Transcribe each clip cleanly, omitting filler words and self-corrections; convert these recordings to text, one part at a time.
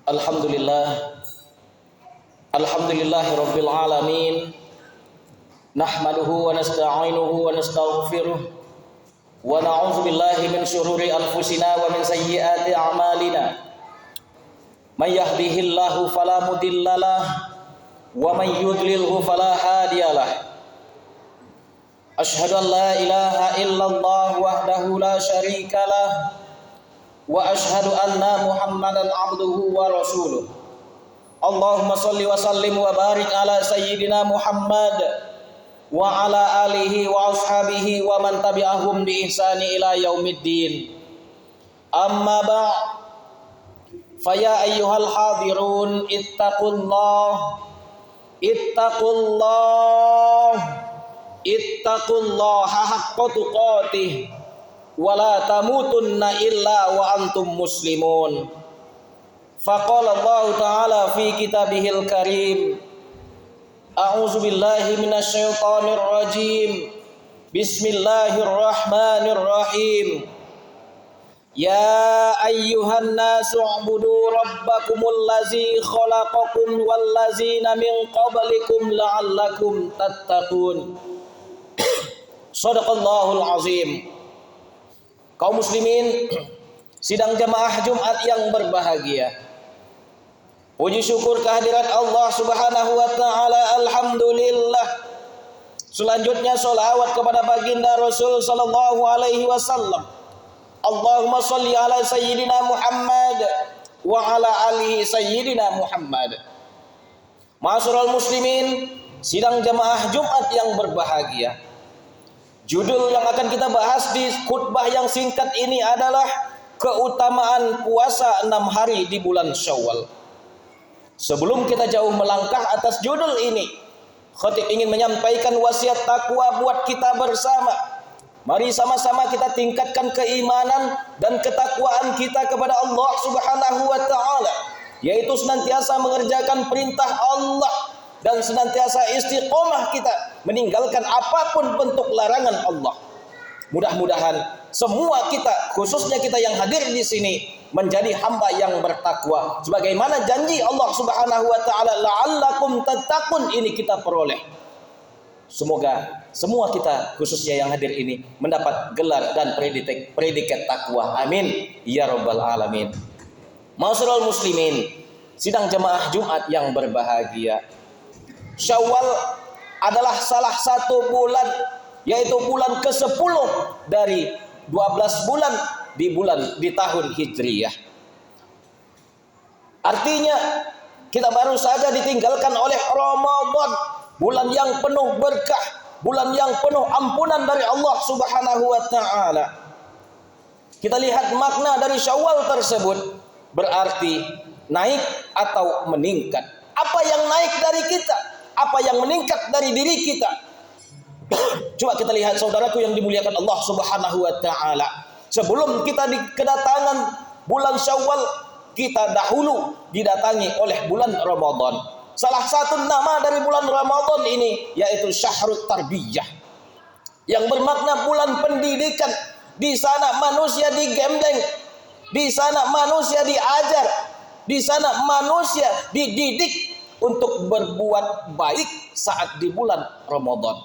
Alhamdulillah, alhamdulillahi rabbil alamin. Nahmaduhu wa nasta'inuhu wa nastaghfiruh wa na'udzu billahi min syururi anfusina wa min sayyiati a'malina. May yahdihillahu fala mudhillalah wa may yudlilhu fala hadiyalah. Asyhadu an la ilaha illallah wahdahu la syarikalah wa asyhadu anna Muhammadan abduhu wa rasuluh. Allahumma shalli wa sallim wa barik ala sayyidina Muhammad wa ala alihi wa ashabihi wa man tabi'ahum bi ihsani ila yaumiddin. Amma ba'd, faya ayyuhal hadirun ittaqullaha haqqa tuqatih wala tamutunna illa wa antum muslimun. Faqala Allah Ta'ala fi kitabihil karim, a'udzu billahi minasyaitonir rajim. Bismillahirrahmanirrahim. Ya ayyuhan nasu ubudu rabbakumul ladzi khalaqakum wal ladzina min qablikum la'allakum tattaqun. Shadaqallahul azim. Kaum muslimin, sidang jamaah Jumat yang berbahagia, puji syukur kehadirat Allah Subhanahu wa taala, alhamdulillah. Selanjutnya sholawat kepada baginda Rasul sallallahu alaihi wasallam. Allahumma sholli ala sayyidina Muhammad wa ala alihi sayyidina Muhammad. Ma'asyiral muslimin, sidang jamaah Jumat yang berbahagia, judul yang akan kita bahas di khutbah yang singkat ini adalah keutamaan puasa 6 hari di bulan Syawal. Sebelum kita jauh melangkah atas judul ini, khatib ingin menyampaikan wasiat takwa buat kita bersama. Mari sama-sama kita tingkatkan keimanan dan ketakwaan kita kepada Allah Subhanahu wa taala, yaitu senantiasa mengerjakan perintah Allah dan senantiasa istiqomah kita meninggalkan apapun bentuk larangan Allah. Mudah-mudahan semua kita, khususnya kita yang hadir di sini, menjadi hamba yang bertakwa sebagaimana janji Allah Subhanahu wa taala, la'allakum tattaqun, ini kita peroleh. Semoga semua kita, khususnya yang hadir ini, mendapat gelar dan predikat takwa. Amin ya rabbal alamin. Ma'asyiral muslimin, sidang jamaah Jumat yang berbahagia, Syawal adalah salah satu bulan, yaitu bulan ke-10 dari 12 bulan di tahun Hijriyah. Artinya kita baru saja ditinggalkan oleh Ramadan, bulan yang penuh berkah, bulan yang penuh ampunan dari Allah Subhanahu wa taala. Kita lihat makna dari Syawal tersebut, berarti naik atau meningkat. Apa yang naik dari kita? Apa yang meningkat dari diri kita? Coba kita lihat saudaraku yang dimuliakan Allah Subhanahu wa taala. Sebelum kita kedatangan bulan Syawal, kita dahulu didatangi oleh bulan Ramadan. Salah satu nama dari bulan Ramadan ini yaitu Syahrut Tarbiyah, yang bermakna bulan pendidikan. Di sana manusia digembleng, di sana manusia diajar, di sana manusia dididik untuk berbuat baik saat di bulan Ramadan.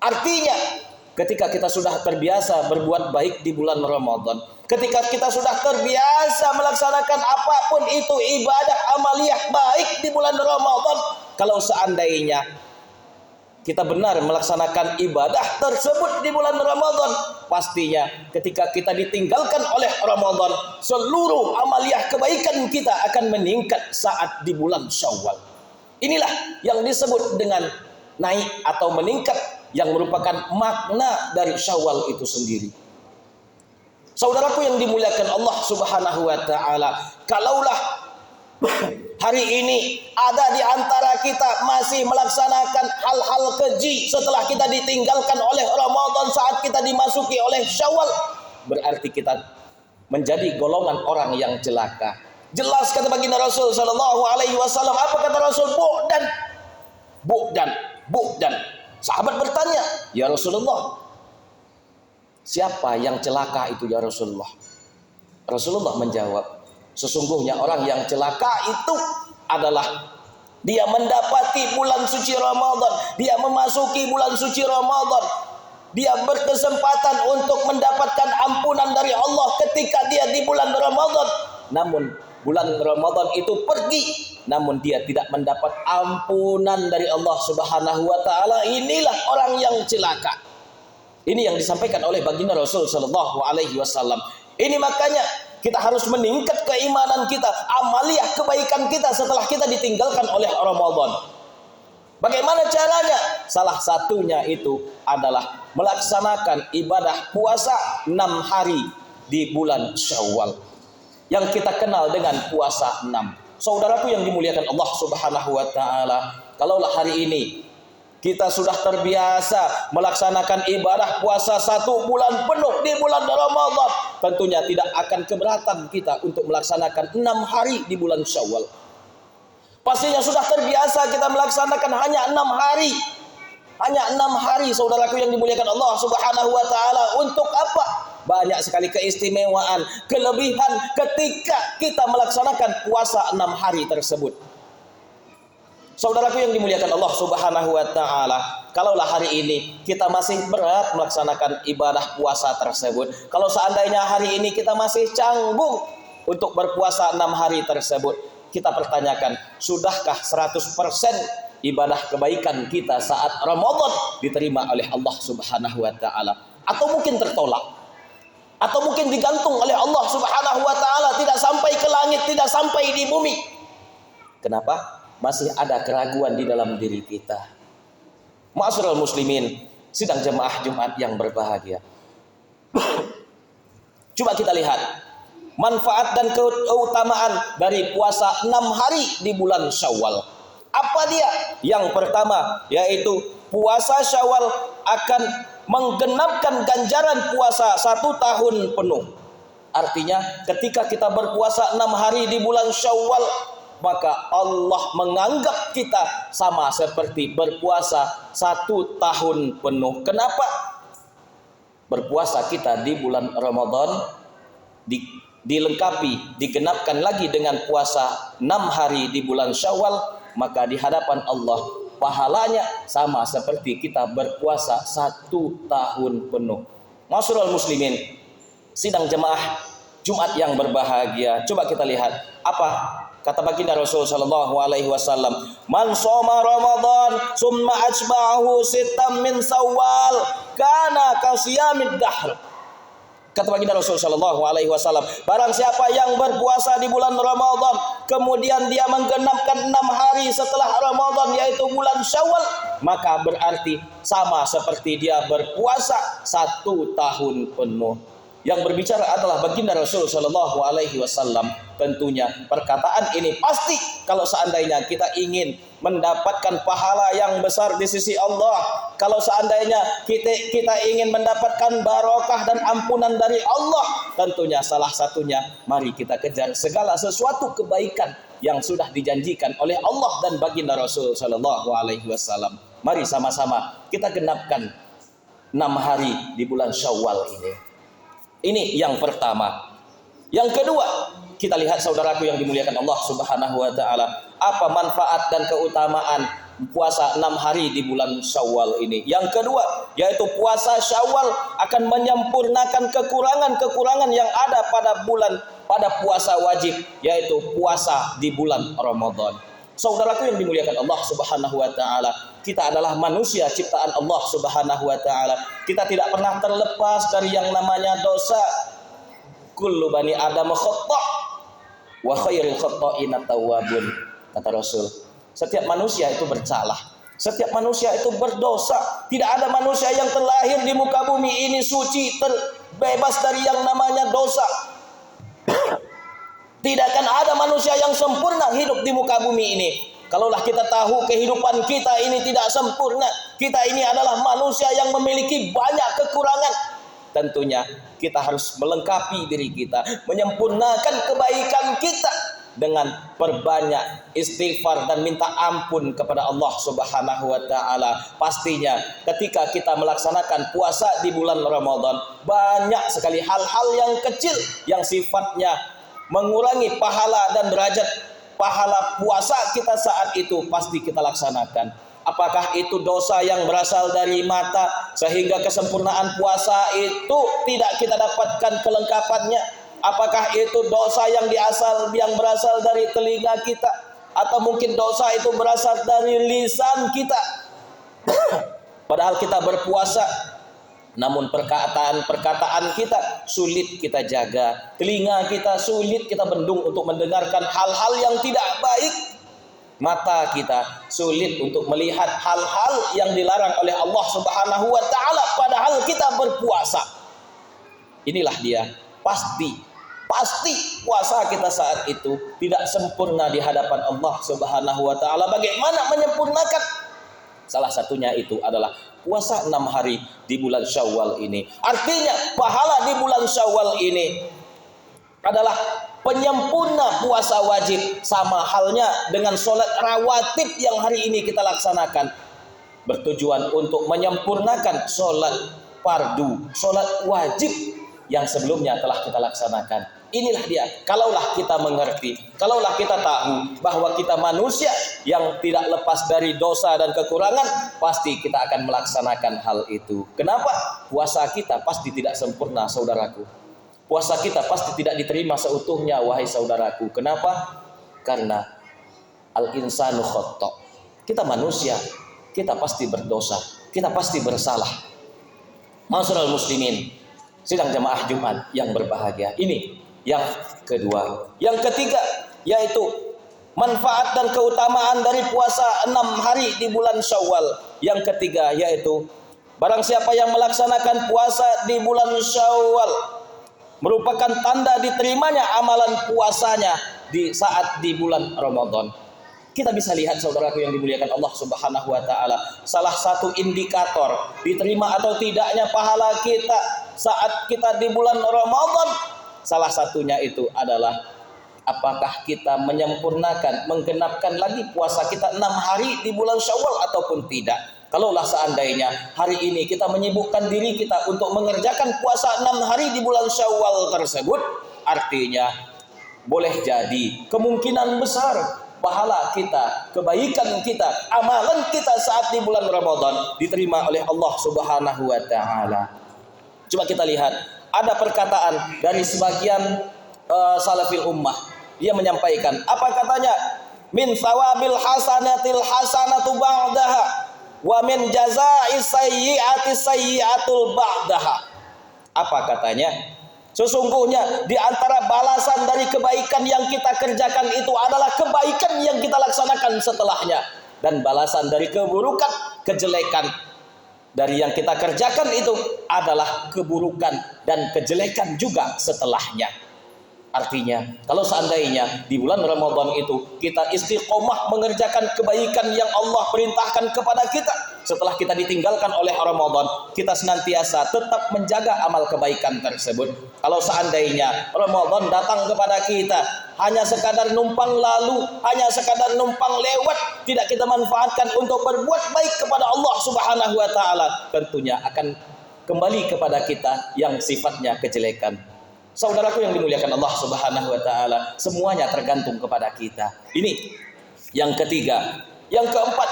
Artinya ketika kita sudah terbiasa berbuat baik di bulan Ramadan, ketika kita sudah terbiasa melaksanakan apapun itu ibadah amaliyah baik di bulan Ramadan, kalau seandainya kita benar melaksanakan ibadah tersebut di bulan Ramadan, pastinya ketika kita ditinggalkan oleh Ramadan, seluruh amaliyah kebaikan kita akan meningkat saat di bulan Syawal. Inilah yang disebut dengan naik atau meningkat, yang merupakan makna dari Syawal itu sendiri. Saudaraku yang dimuliakan Allah Subhanahu wa taala, kalaulah hari ini ada di antara kita masih melaksanakan hal-hal keji setelah kita ditinggalkan oleh Ramadan saat kita dimasuki oleh Syawal, berarti kita menjadi golongan orang yang celaka. Jelas kata baginda Rasul sallallahu alaihi wasallam, apa kata Rasul? Bu'dan. Sahabat bertanya, ya Rasulullah, siapa yang celaka itu ya Rasulullah? Rasulullah menjawab, Sesungguhnya orang yang celaka itu adalah dia mendapati bulan suci Ramadan, dia memasuki bulan suci Ramadan, dia berkesempatan untuk mendapatkan ampunan dari Allah ketika dia di bulan Ramadan. Namun bulan Ramadan itu pergi, namun dia tidak mendapat ampunan dari Allah Subhanahu wa taala. Inilah orang yang celaka. Ini yang disampaikan oleh baginda Rasul sallallahu alaihi wasallam. Ini makanya kita harus meningkat keimanan kita, amaliyah kebaikan kita setelah kita ditinggalkan oleh Ramadan. Bagaimana caranya? Salah satunya itu adalah melaksanakan ibadah puasa 6 hari di bulan Syawal, yang kita kenal dengan puasa 6. Saudaraku yang dimuliakan Allah Subhanahu wa taala, kalaulah hari ini kita sudah terbiasa melaksanakan ibadah puasa 1 bulan penuh di bulan Ramadan, tentunya tidak akan keberatan kita untuk melaksanakan 6 hari di bulan Syawal. Pastinya sudah terbiasa kita melaksanakan hanya 6 hari. Hanya 6 hari, saudaraku yang dimuliakan Allah Subhanahu wa taala. Untuk apa? Banyak sekali keistimewaan, kelebihan ketika kita melaksanakan puasa 6 hari tersebut. Saudaraku yang dimuliakan Allah Subhanahu wa taala, kalaulah hari ini kita masih berat melaksanakan ibadah puasa tersebut, kalau seandainya hari ini kita masih canggung untuk berpuasa 6 hari tersebut, kita pertanyakan, sudahkah 100% ibadah kebaikan kita saat Ramadan diterima oleh Allah Subhanahu wa taala? Atau mungkin tertolak? Atau mungkin digantung oleh Allah Subhanahu wa taala, tidak sampai ke langit, tidak sampai di bumi? Kenapa? Masih ada keraguan di dalam diri kita. Ma'asyiral muslimin, sidang jemaah Jumat yang berbahagia. Coba kita lihat manfaat dan keutamaan dari puasa 6 hari di bulan Syawal. Apa dia? Yang pertama yaitu puasa Syawal akan menggenapkan ganjaran puasa 1 tahun penuh. Artinya ketika kita berpuasa 6 hari di bulan Syawal, maka Allah menganggap kita sama seperti berpuasa 1 tahun penuh. Kenapa? Berpuasa kita di bulan Ramadan dilengkapi, digenapkan lagi dengan puasa 6 hari di bulan Syawal, maka di hadapan Allah pahalanya sama seperti kita berpuasa 1 tahun penuh. Ma'asyiral muslimin, sidang jemaah Jumat yang berbahagia, coba kita lihat apa kata baginda Rasul sallallahu alaihi wasallam, "Man shoma Ramadan summa atba'ahu sittam min Syawal kana kasiyamid dahr." Kata baginda Rasul sallallahu alaihi wasallam, barang siapa yang berpuasa di bulan Ramadan kemudian dia menggenapkan 6 hari setelah Ramadan yaitu bulan Syawal, maka berarti sama seperti dia berpuasa 1 tahun penuh. Yang berbicara adalah baginda Rasul sallallahu alaihi wasallam. Tentunya perkataan ini pasti kalau seandainya kita ingin mendapatkan pahala yang besar di sisi Allah, kalau seandainya kita ingin mendapatkan barokah dan ampunan dari Allah, tentunya salah satunya mari kita kejar segala sesuatu kebaikan yang sudah dijanjikan oleh Allah dan baginda Rasul sallallahu alaihi wasallam. Mari sama-sama kita genapkan 6 hari di bulan Syawal ini. Ini yang pertama. Yang kedua, kita lihat saudaraku yang dimuliakan Allah Subhanahu wa taala, apa manfaat dan keutamaan puasa 6 hari di bulan Syawal ini. Yang kedua, yaitu puasa Syawal akan menyempurnakan kekurangan-kekurangan yang ada pada puasa wajib, yaitu puasa di bulan Ramadan. Saudaraku yang dimuliakan Allah Subhanahu wa taala, kita adalah manusia ciptaan Allah Subhanahu wa taala. Kita tidak pernah terlepas dari yang namanya dosa. Kullu bani Adam khata' wa khairul khata'ina tawwabun, kata Rasul. Setiap manusia itu bersalah. Setiap manusia itu berdosa. Tidak ada manusia yang terlahir di muka bumi ini suci, terbebas dari yang namanya dosa. Tidak akan ada manusia yang sempurna hidup di muka bumi ini. Kalaulah kita tahu kehidupan kita ini tidak sempurna, kita ini adalah manusia yang memiliki banyak kekurangan, tentunya kita harus melengkapi diri kita, menyempurnakan kebaikan kita dengan perbanyak istighfar dan minta ampun kepada Allah Subhanahu wa taala. Pastinya ketika kita melaksanakan puasa di bulan Ramadan, banyak sekali hal-hal yang kecil yang sifatnya mengurangi pahala dan derajat pahala puasa kita saat itu, pasti kita laksanakan. Apakah itu dosa yang berasal dari mata sehingga kesempurnaan puasa itu tidak kita dapatkan kelengkapannya? Apakah itu dosa yang berasal dari telinga kita, atau mungkin dosa itu berasal dari lisan kita? Padahal kita berpuasa, namun perkataan kita sulit kita jaga, telinga kita sulit kita bendung untuk mendengarkan hal-hal yang tidak baik, mata kita sulit untuk melihat hal-hal yang dilarang oleh Allah Subhanahu wa taala padahal kita berpuasa. Inilah dia, pasti puasa kita saat itu tidak sempurna di hadapan Allah Subhanahu wa taala. Bagaimana menyempurnakan? Salah satunya itu adalah puasa 6 hari di bulan Syawal ini. Artinya pahala di bulan Syawal ini adalah penyempurna puasa wajib, sama halnya dengan sholat rawatib yang hari ini kita laksanakan, bertujuan untuk menyempurnakan sholat fardu, sholat wajib yang sebelumnya telah kita laksanakan. Inilah dia, kalaulah kita mengerti, kalaulah kita tahu bahwa kita manusia yang tidak lepas dari dosa dan kekurangan, pasti kita akan melaksanakan hal itu. Kenapa? Puasa kita pasti tidak sempurna, saudaraku. Puasa kita pasti tidak diterima seutuhnya, wahai saudaraku. Kenapa? Karena al-insanu khata'. Kita manusia, kita pasti berdosa, kita pasti bersalah. Ma'asyiral muslimin, sidang jamaah Jumat yang berbahagia. Ini yang kedua. Yang ketiga yaitu manfaat dan keutamaan dari puasa 6 hari di bulan Syawal. Yang ketiga yaitu barang siapa yang melaksanakan puasa di bulan Syawal merupakan tanda diterimanya amalan puasanya di saat di bulan Ramadan. Kita bisa lihat saudaraku yang dimuliakan Allah Subhanahu wa taala, salah satu indikator diterima atau tidaknya pahala kita saat kita di bulan Ramadan, salah satunya itu adalah apakah kita menyempurnakan, menggenapkan lagi puasa kita 6 hari di bulan Syawal ataupun tidak. Kalaulah seandainya hari ini kita menyibukkan diri kita untuk mengerjakan puasa 6 hari di bulan Syawal tersebut, artinya boleh jadi kemungkinan besar pahala kita, kebaikan kita, amalan kita saat di bulan Ramadan diterima oleh Allah Subhanahu wa taala. Coba kita lihat, ada perkataan dari sebagian salafil ummah. Dia menyampaikan, apa katanya? Min sawabil hasanatil hasanatu ba'daha wa min jazaa'i sayyi'ati sayyi'atul ba'daha. Apa katanya? Sesungguhnya di antara balasan dari kebaikan yang kita kerjakan itu adalah kebaikan yang kita laksanakan setelahnya, dan balasan dari keburukan, kejelekan dari yang kita kerjakan itu adalah keburukan dan kejelekan juga setelahnya. Artinya, kalau seandainya di bulan Ramadan itu kita istiqomah mengerjakan kebaikan yang Allah perintahkan kepada kita, setelah kita ditinggalkan oleh Ramadan, kita senantiasa tetap menjaga amal kebaikan tersebut. Kalau seandainya Ramadan datang kepada kita hanya sekadar numpang lalu, hanya sekadar numpang lewat, tidak kita manfaatkan untuk berbuat baik kepada Allah Subhanahu wa taala, tentunya akan kembali kepada kita yang sifatnya kejelekan. Saudaraku yang dimuliakan Allah Subhanahu wa taala, semuanya tergantung kepada kita. Ini yang ketiga. Yang keempat,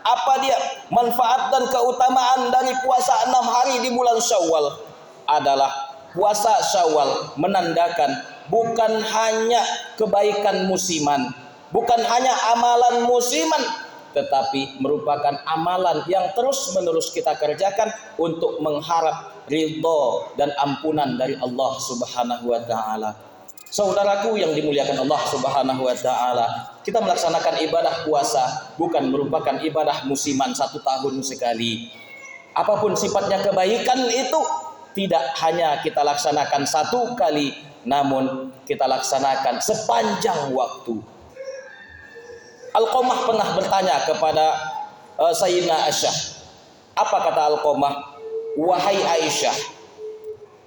apa dia manfaat dan keutamaan dari puasa 6 hari di bulan Syawal? Adalah puasa Syawal menandakan bukan hanya kebaikan musiman, bukan hanya amalan musiman, tetapi merupakan amalan yang terus-menerus kita kerjakan untuk mengharap ridho dan ampunan dari Allah Subhanahu wa taala. Saudaraku yang dimuliakan Allah Subhanahu wa taala, kita melaksanakan ibadah puasa bukan merupakan ibadah musiman 1 tahun sekali. Apapun sifatnya kebaikan itu tidak hanya kita laksanakan 1 kali, namun kita laksanakan sepanjang waktu. Alqamah pernah bertanya kepada Sayyidina Aisyah. Apa kata Alqamah? Wahai Aisyah,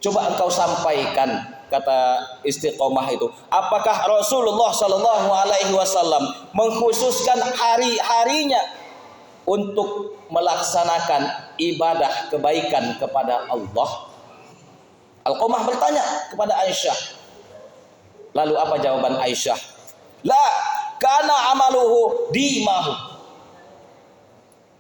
coba engkau sampaikan, kata istiqomah itu, apakah Rasulullah Shallallahu Alaihi Wasallam mengkhususkan hari-harinya untuk melaksanakan ibadah kebaikan kepada Allah? Alqamah bertanya kepada Aisyah. Lalu apa jawaban Aisyah? La kana amaluhu dimahu.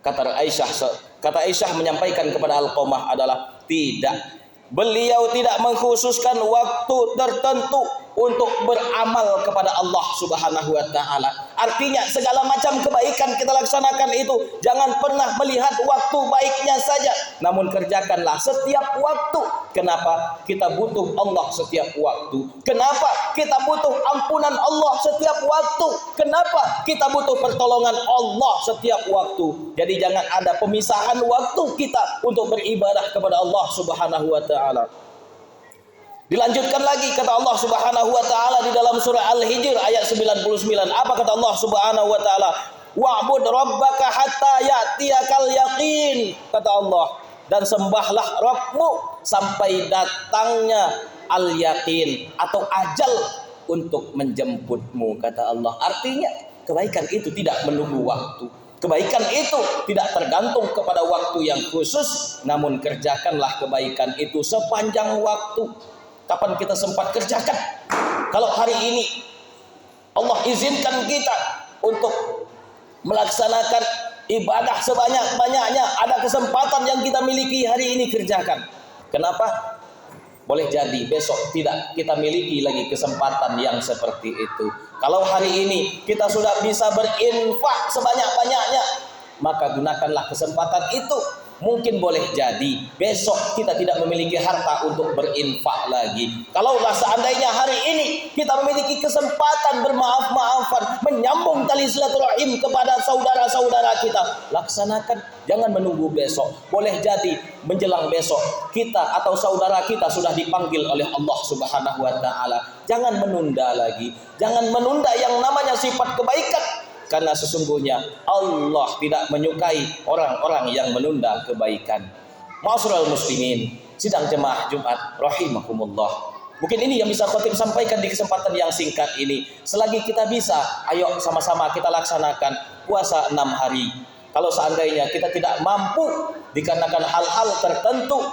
Kata Aisyah menyampaikan kepada Alqamah adalah tidak. Beliau tidak mengkhususkan waktu tertentu untuk beramal kepada Allah Subhanahu wa taala. Artinya segala macam kebaikan kita laksanakan itu jangan pernah melihat waktu baiknya saja, namun kerjakanlah setiap waktu. Kenapa? Kita butuh Allah setiap waktu. Kenapa? Kita butuh ampunan Allah setiap waktu. Kenapa? Kita butuh pertolongan Allah setiap waktu. Jadi jangan ada pemisahan waktu kita untuk beribadah kepada Allah Subhanahu wa taala. Dilanjutkan lagi kata Allah Subhanahu wa taala di dalam surah Al-Hijr ayat 99. Apa kata Allah Subhanahu wa taala? Wa'bud rabbaka hatta ya'tiyakal yaqin. Kata Allah, dan sembahlah Rabbmu sampai datangnya al-yaqin atau ajal untuk menjemputmu, kata Allah. Artinya kebaikan itu tidak menunggu waktu. Kebaikan itu tidak tergantung kepada waktu yang khusus, namun kerjakanlah kebaikan itu sepanjang waktu. Kapan kita sempat kerjakan? Kalau hari ini Allah izinkan kita untuk melaksanakan ibadah sebanyak-banyaknya, ada kesempatan yang kita miliki hari ini, kerjakan. Kenapa? Boleh jadi besok tidak kita miliki lagi kesempatan yang seperti itu. Kalau hari ini kita sudah bisa berinfak sebanyak-banyaknya, maka gunakanlah kesempatan itu. Mungkin boleh jadi besok kita tidak memiliki harta untuk berinfak lagi. Kalaulah seandainya hari ini kita memiliki kesempatan bermaaf-maafan, menyambung tali silaturahim kepada saudara-saudara kita, laksanakan. Jangan menunggu besok. Boleh jadi menjelang besok kita atau saudara kita sudah dipanggil oleh Allah Subhanahu wa taala. Jangan menunda lagi. Jangan menunda yang namanya sifat kebaikan. Karena sesungguhnya Allah tidak menyukai orang-orang yang menunda kebaikan. Ma'asyiral muslimin, sidang jemaah Jumat rahimakumullah. Mungkin ini yang bisa khotib sampaikan di kesempatan yang singkat ini. Selagi kita bisa, ayo sama-sama kita laksanakan puasa 6 hari. Kalau seandainya kita tidak mampu dikarenakan hal-hal tertentu,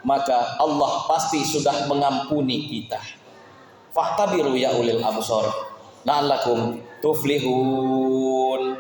maka Allah pasti sudah mengampuni kita. Fahtabiru ya ulil absar la'allakum tuflihun.